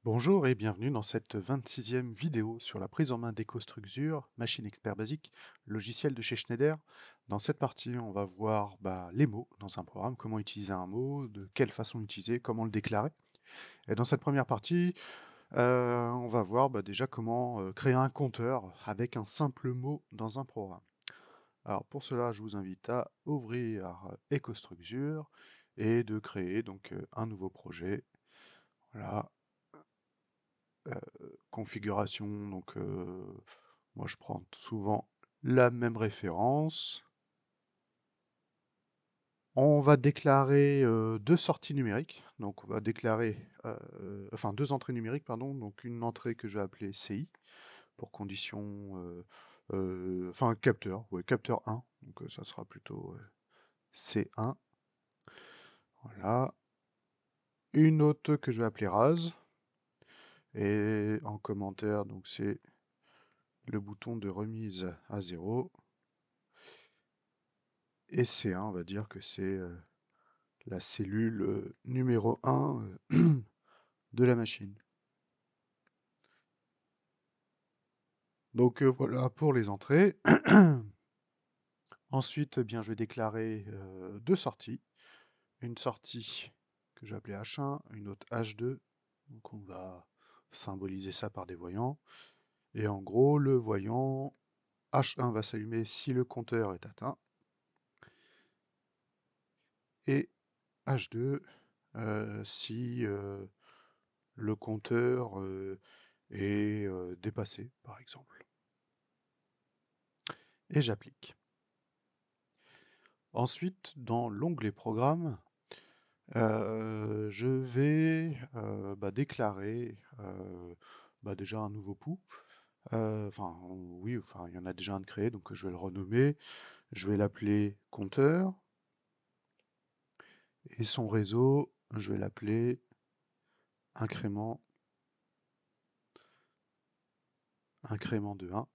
Bonjour et bienvenue dans cette 26e vidéo sur la prise en main d'EcoStruxure, machine expert basique, logiciel de chez Schneider. Dans cette partie, on va voir les mots dans un programme, comment utiliser un mot, de quelle façon l'utiliser, comment le déclarer. Et dans cette première partie, on va voir déjà comment créer un compteur avec un simple mot dans un programme. Alors pour cela, je vous invite à ouvrir EcoStruxure et de créer donc un nouveau projet. Voilà. Configuration, donc moi je prends souvent la même référence. On va déclarer 2 sorties numériques, donc on va déclarer, enfin 2 entrées numériques pardon, donc une entrée que je vais appeler CI pour condition, enfin capteur, ouais capteur 1, donc ça sera plutôt, C1, voilà. Une autre que je vais appeler RAS et en commentaire donc c'est le bouton de remise à 0. Et C1, on va dire que c'est la cellule numéro 1 de la machine. Donc voilà pour les entrées. Ensuite, bien, je vais déclarer 2 sorties. Une sortie que je vais appeler H1, une autre H2. Donc on va symboliser ça par des voyants. Et en gros, le voyant H1 va s'allumer si le compteur est atteint. Et H2 si le compteur est dépassé, par exemple. Et j'applique. Ensuite, dans l'onglet Programme, je vais déclarer déjà un nouveau pouls. Enfin, oui, enfin, il y en a déjà un de créé, donc je vais le renommer. Je vais l'appeler compteur. Et son réseau, je vais l'appeler incrément de 1,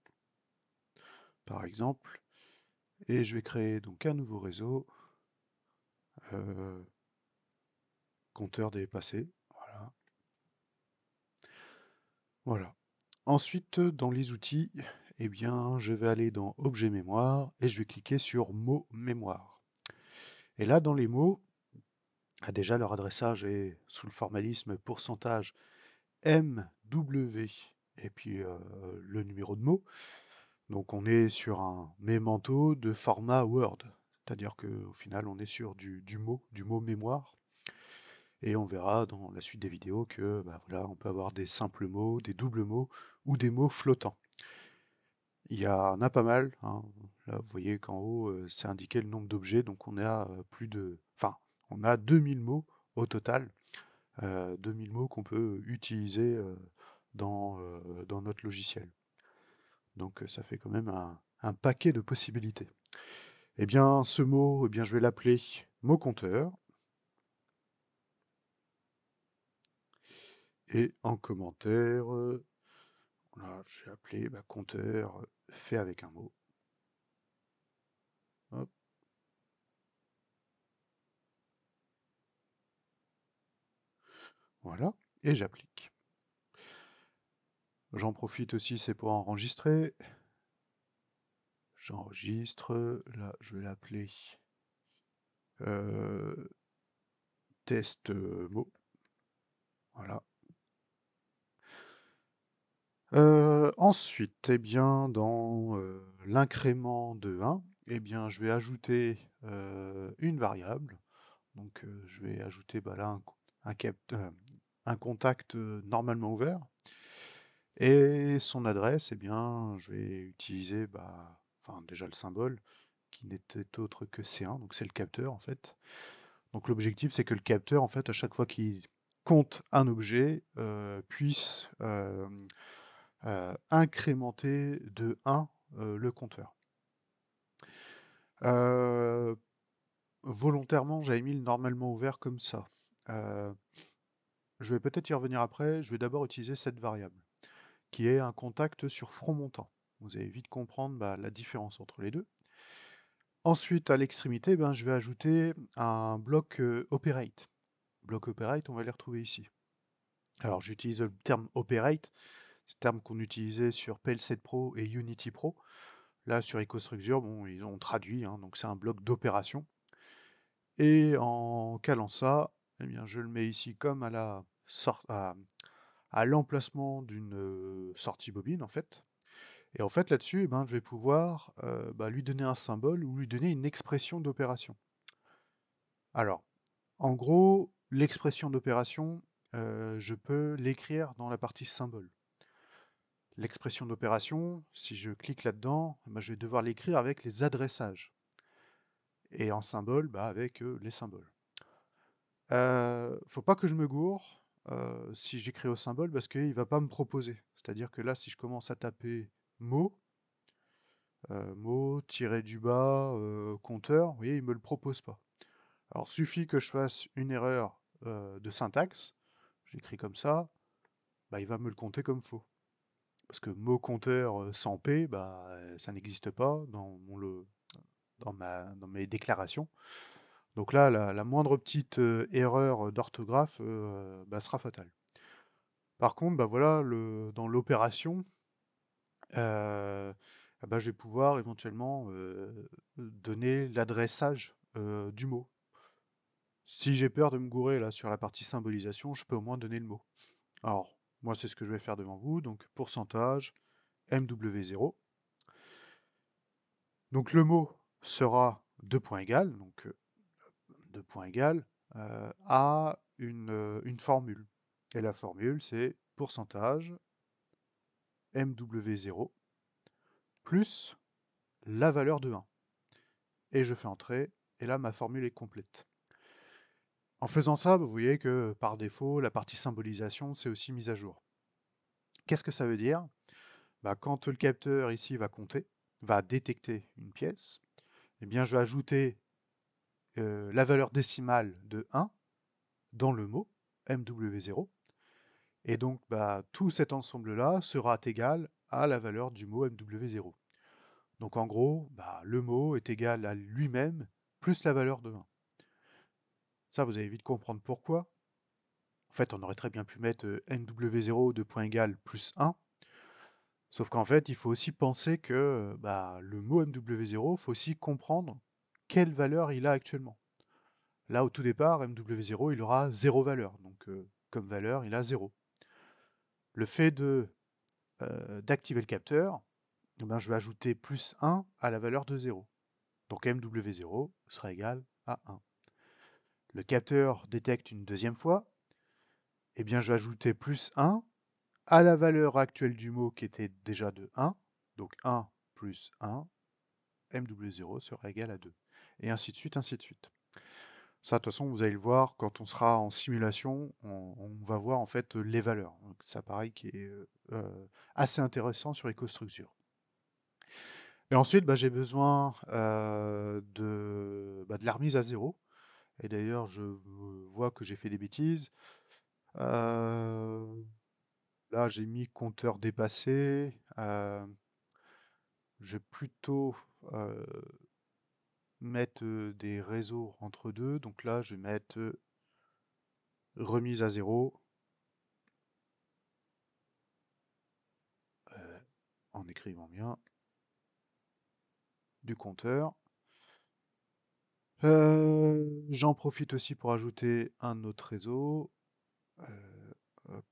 par exemple. Et je vais créer donc un nouveau réseau, compteur dépassé. Voilà. Voilà. Ensuite, dans les outils, eh bien, je vais aller dans Objet mémoire et je vais cliquer sur Mots mémoire. Et là, dans les mots, déjà leur adressage est sous le formalisme pourcentage MW et puis le numéro de mot. Donc on est sur un mémento de format Word, c'est-à-dire qu'au final on est sur du mot mémoire. Et on verra dans la suite des vidéos que voilà, on peut avoir des simples mots, des doubles mots ou des mots flottants. Il y en a pas mal, hein. Là, vous voyez qu'en haut, c'est indiqué le nombre d'objets, donc on a plus de... Enfin, on a 2000 mots au total, 2000 mots qu'on peut utiliser dans notre logiciel. Donc ça fait quand même un paquet de possibilités. Eh bien, ce mot, eh bien, je vais l'appeler mot compteur. Et en commentaire, voilà, je vais appeler compteur fait avec un mot. Hop. Voilà, et j'applique. J'en profite aussi, c'est pour enregistrer. J'enregistre, là je vais l'appeler test mot. Voilà. Ensuite, eh bien, dans l'incrément de 1, eh bien, je vais ajouter une variable. Donc je vais ajouter là un contact normalement ouvert. Et son adresse, eh bien, je vais utiliser enfin, déjà le symbole qui n'était autre que C1, donc c'est le capteur en fait. Donc l'objectif c'est que le capteur en fait à chaque fois qu'il compte un objet puisse incrémenter de 1 le compteur. Volontairement j'avais mis le normalement ouvert comme ça. Je vais peut-être y revenir après, je vais d'abord utiliser cette variable qui est un contact sur front montant. Vous allez vite comprendre la différence entre les deux. Ensuite, à l'extrémité, je vais ajouter un bloc operate. Bloc operate, on va les retrouver ici. Alors j'utilise le terme operate, c'est le terme qu'on utilisait sur PL7 Pro et Unity Pro. Là sur EcoStruxure, bon, ils ont traduit, hein, donc c'est un bloc d'opération. Et en calant ça, eh bien, je le mets ici comme à l'emplacement d'une sortie bobine en fait. Et en fait là-dessus, eh ben, je vais pouvoir lui donner un symbole ou lui donner une expression d'opération. Alors, en gros, l'expression d'opération, je peux l'écrire dans la partie symbole. L'expression d'opération, si je clique là-dedans, ben, je vais devoir l'écrire avec les adressages. Et en symbole, avec les symboles. Faut pas que je me gourre si j'écris au symbole parce qu'il va pas me proposer. C'est-à-dire que là, si je commence à taper mot, mot, tiré du bas, compteur, vous voyez, il me le propose pas. Alors, suffit que je fasse une erreur de syntaxe, j'écris comme ça, il va me le compter comme faux. Parce que mot compteur sans P, ça n'existe pas dans mes déclarations. Donc là, la moindre petite erreur d'orthographe sera fatale. Par contre, voilà, dans l'opération, je vais pouvoir éventuellement donner l'adressage du mot. Si j'ai peur de me gourer là sur la partie symbolisation, je peux au moins donner le mot. Alors, moi, c'est ce que je vais faire devant vous. Donc, pourcentage MW0. Donc, le mot sera 2 points égal, donc 2 points égal, à une formule. Et la formule, c'est pourcentage MW0 plus la valeur de 1. Et je fais entrer, et là, ma formule est complète. En faisant ça, vous voyez que par défaut, la partie symbolisation, c'est aussi mise à jour. Qu'est-ce que ça veut dire? Quand le capteur ici va compter, va détecter une pièce, eh bien, je vais ajouter la valeur décimale de 1 dans le mot MW0. Et donc, tout cet ensemble-là sera égal à la valeur du mot MW0. Donc, en gros, le mot est égal à lui-même plus la valeur de 1. Ça, vous allez vite comprendre pourquoi. En fait, on aurait très bien pu mettre MW0 de point égal plus 1. Sauf qu'en fait, il faut aussi penser que le mot MW0, il faut aussi comprendre quelle valeur il a actuellement. Là, au tout départ, MW0, il aura 0 valeur. Donc, comme valeur, il a 0. Le fait d'activer le capteur, je vais ajouter plus 1 à la valeur de 0. Donc MW0 sera égal à 1. Le capteur détecte une deuxième fois, je vais ajouter plus 1 à la valeur actuelle du mot qui était déjà de 1. Donc 1 plus 1, MW0 sera égal à 2. Et ainsi de suite, ainsi de suite. Ça, de toute façon, vous allez le voir, quand on sera en simulation, on va voir en fait les valeurs. Donc, ça, pareil, qui est assez intéressant sur EcoStruxure. Et ensuite, j'ai besoin de la remise à 0. Et d'ailleurs, je vois que j'ai fait des bêtises. Là, j'ai mis compteur dépassé. Je vais plutôt mettre des réseaux entre deux. Donc là, je vais mettre remise à 0. En écrivant bien. Du compteur. J'en profite aussi pour ajouter un autre réseau. Hop.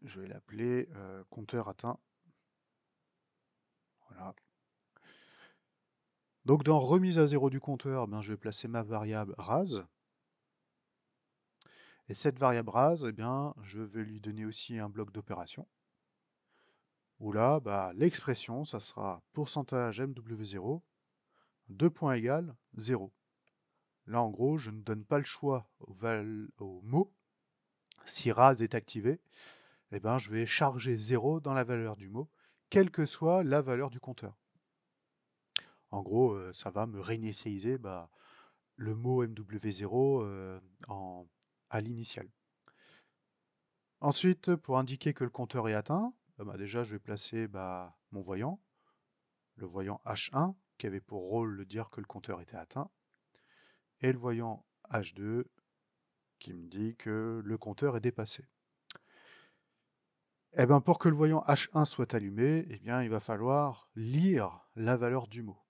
Je vais l'appeler compteur atteint. Voilà. Donc dans remise à 0 du compteur, je vais placer ma variable ras. Et cette variable ras, je vais lui donner aussi un bloc d'opération. Où là, l'expression, ça sera pourcentage MW0, 2 points égal 0. Là, en gros, je ne donne pas le choix au mot. Si ras est activé, je vais charger 0 dans la valeur du mot, quelle que soit la valeur du compteur. En gros, ça va me réinitialiser le mot MW0 à l'initiale. Ensuite, pour indiquer que le compteur est atteint, déjà je vais placer mon voyant, le voyant H1, qui avait pour rôle de dire que le compteur était atteint, et le voyant H2 qui me dit que le compteur est dépassé. Eh bien, pour que le voyant H1 soit allumé, eh bien, il va falloir lire la valeur du mot.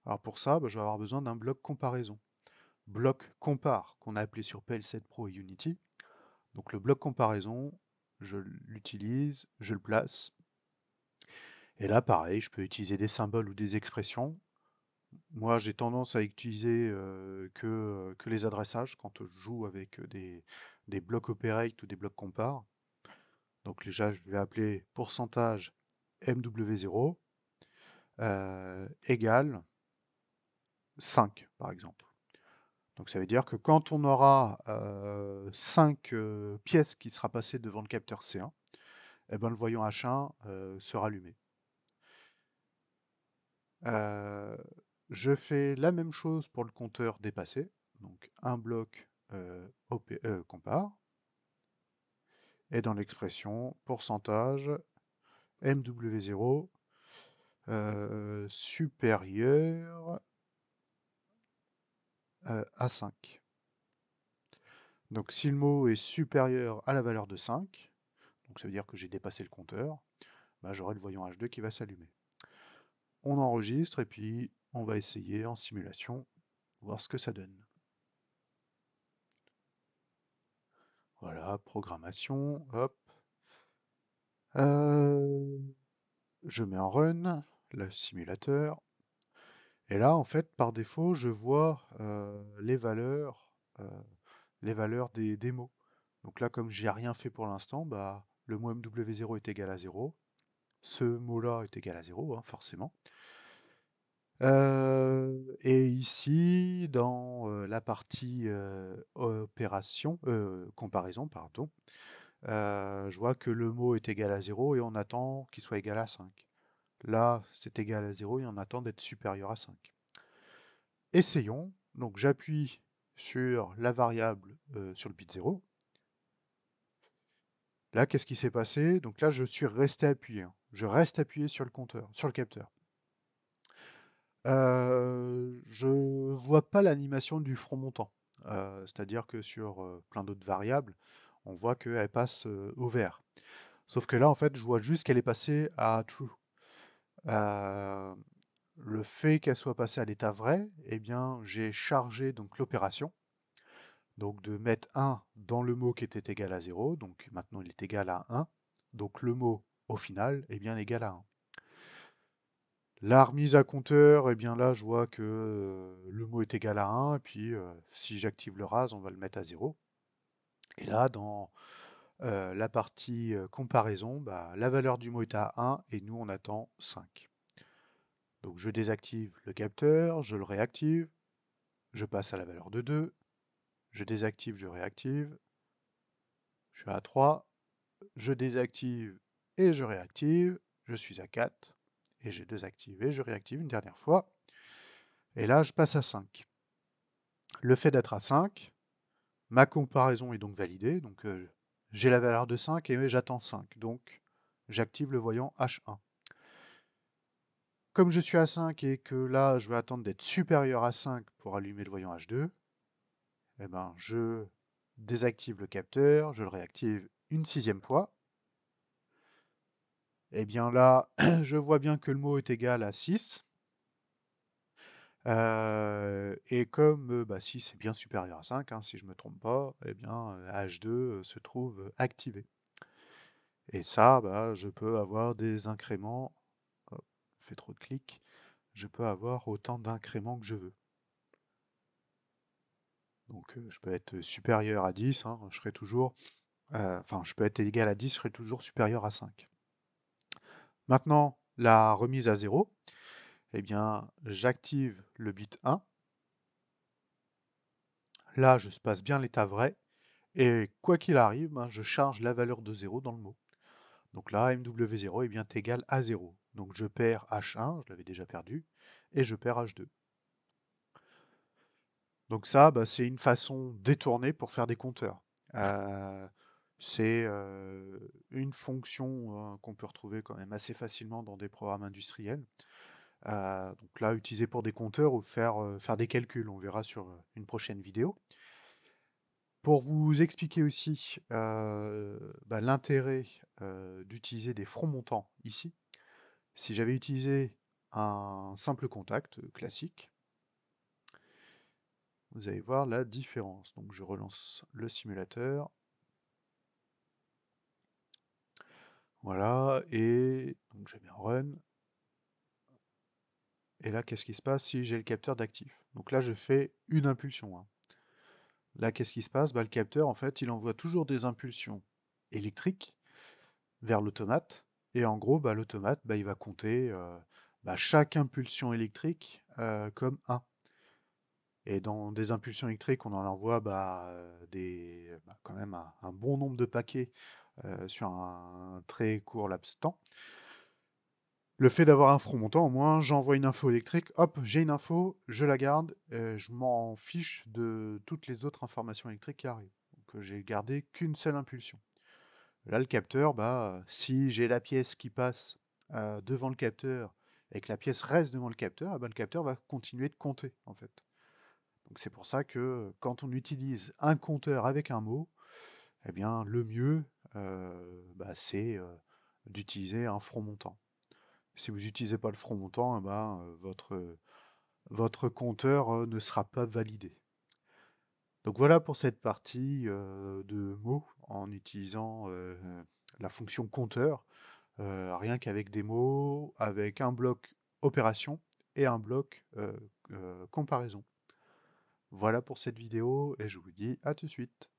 Alors pour ça, je vais avoir besoin d'un bloc comparaison. Bloc compare qu'on a appelé sur PL7 Pro et Unity. Donc le bloc comparaison, je l'utilise, je le place. Et là, pareil, je peux utiliser des symboles ou des expressions. Moi, j'ai tendance à utiliser que les adressages quand je joue avec des blocs operate ou des blocs compare. Donc déjà, je vais appeler pourcentage MW0 égale 5, par exemple. Donc ça veut dire que quand on aura 5 pièces qui sera passées devant le capteur C1, eh ben, le voyant H1 sera allumé. Je fais la même chose pour le compteur dépassé. Donc un bloc compare. Et dans l'expression, pourcentage MW0 supérieur à 5. Donc si le mot est supérieur à la valeur de 5, donc ça veut dire que j'ai dépassé le compteur, j'aurai le voyant H2 qui va s'allumer. On enregistre et puis on va essayer en simulation, voir ce que ça donne. Voilà, programmation, hop. Je mets en run le simulateur. Et là, en fait, par défaut, je vois les valeurs des mots. Donc là, comme j'ai rien fait pour l'instant, le mot MW0 est égal à 0. Ce mot-là est égal à 0, hein, forcément. Et ici, dans la partie comparaison, pardon, je vois que le mot est égal à 0 et on attend qu'il soit égal à 5. Là, c'est égal à 0 et on attend d'être supérieur à 5. Essayons. Donc j'appuie sur la variable sur le bit 0. Là, qu'est-ce qui s'est passé? Donc là, je suis resté appuyé, hein. Je reste appuyé sur le compteur, sur le capteur. Je vois pas l'animation du front montant. C'est-à-dire que sur plein d'autres variables, on voit qu'elle passe au vert. Sauf que là, en fait, je vois juste qu'elle est passée à true. Le fait qu'elle soit passée à l'état vrai, eh bien, j'ai chargé donc l'opération. Donc de mettre 1 dans le mot qui était égal à 0, donc maintenant il est égal à 1. Donc le mot, au final, est bien égal à 1. La remise à compteur, eh bien là, je vois que le mot est égal à 1, et puis si j'active le RAS, on va le mettre à 0. Et là, dans la partie comparaison, la valeur du mot est à 1, et nous, on attend 5. Donc je désactive le capteur, je le réactive, je passe à la valeur de 2, je désactive, je réactive, je suis à 3, je désactive et je réactive, je suis à 4, et j'ai désactivé et je réactive une dernière fois, et là, je passe à 5. Le fait d'être à 5, ma comparaison est donc validée, donc j'ai la valeur de 5 et j'attends 5, donc j'active le voyant H1. Comme je suis à 5 et que là, je vais attendre d'être supérieur à 5 pour allumer le voyant H2, eh ben, je désactive le capteur, je le réactive une 6e fois. Eh bien là, je vois bien que le mot est égal à 6. Et comme 6 est bien supérieur à 5, hein, si je ne me trompe pas, eh bien H2 se trouve activé. Et ça, je peux avoir des incréments, hop, je fais trop de clics, je peux avoir autant d'incréments que je veux. Donc je peux être supérieur à 10, hein, je serai toujours, je peux être égal à 10, je serai toujours supérieur à 5. Maintenant, la remise à 0, eh bien j'active le bit 1. Là, je passe bien l'état vrai. Et quoi qu'il arrive, je charge la valeur de 0 dans le mot. Donc là, MW0 est bien égal à 0. Donc je perds H1, je l'avais déjà perdu, et je perds H2. Donc ça, c'est une façon détournée pour faire des compteurs. C'est une fonction qu'on peut retrouver quand même assez facilement dans des programmes industriels. Donc là, utilisé pour des compteurs ou faire des calculs, on verra sur une prochaine vidéo. Pour vous expliquer aussi l'intérêt d'utiliser des fronts montants ici, si j'avais utilisé un simple contact classique, vous allez voir la différence. Donc je relance le simulateur. Voilà, et donc je mets en run. Et là, qu'est-ce qui se passe si j'ai le capteur d'actif? Donc là, je fais une impulsion, hein. Là, qu'est-ce qui se passe? Le capteur, en fait, il envoie toujours des impulsions électriques vers l'automate. Et en gros, l'automate, il va compter chaque impulsion électrique comme 1. Et dans des impulsions électriques, on en envoie quand même un bon nombre de paquets sur un très court laps de temps. Le fait d'avoir un front montant, au moins, j'envoie une info électrique, hop, j'ai une info, je la garde, je m'en fiche de toutes les autres informations électriques qui arrivent. Donc j'ai gardé qu'une seule impulsion. Là, le capteur, si j'ai la pièce qui passe devant le capteur et que la pièce reste devant le capteur va continuer de compter, en fait. Donc c'est pour ça que quand on utilise un compteur avec un mot, eh bien, le mieux, c'est d'utiliser un front montant. Si vous n'utilisez pas le front montant, votre compteur ne sera pas validé. Donc voilà pour cette partie de mots en utilisant la fonction compteur, rien qu'avec des mots, avec un bloc opération et un bloc comparaison. Voilà pour cette vidéo et je vous dis à tout de suite.